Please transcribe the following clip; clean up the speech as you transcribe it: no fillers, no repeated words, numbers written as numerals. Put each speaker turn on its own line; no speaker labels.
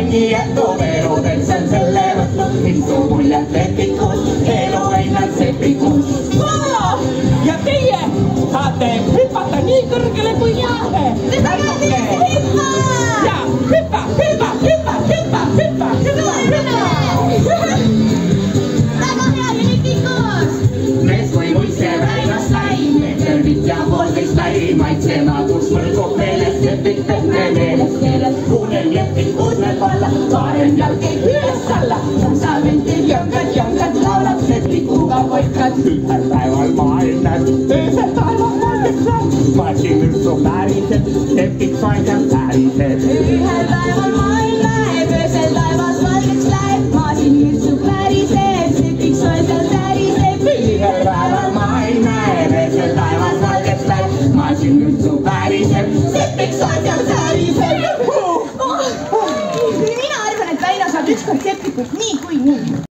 mingi jätuveeludel see on selle võtnud hindu muljet lepikut, elu einan sepikut.
Ja teie saate hüpata nii kõrgele kui tahate.
Seda käib hüppa!
Ja hüppa, hüppa, hüppa, hüppa, hüppa, hüppa.
Väga hea ja nüüd kõik koos!
Mees kui muiste väinas laim, tervit ja poolteist laim, maitse magus mõlgub meeles, lepik pehme meeles keeles. Kuunen lepik uudneb alla, paaren jalg käib üles alla, sa ventil jõngad, laulab lepikuga poikad. Ühel päeval maailm näeb, öösel taevas valgeks läheb, masin üldsu päriselt, lepik soengab päriselt.
Ühel päeval maailm näeb, öösel taevas valgeks läheb, maasin üldsu päriselt, lepik soengab päriselt.
Ühel päeval maailm näeb, öösel taevas valgeks läheb, masin üldsu päriselt, lepik soengab päriselt.
Mina arvan, et Väino saab ükskord sepikut nii kui nii.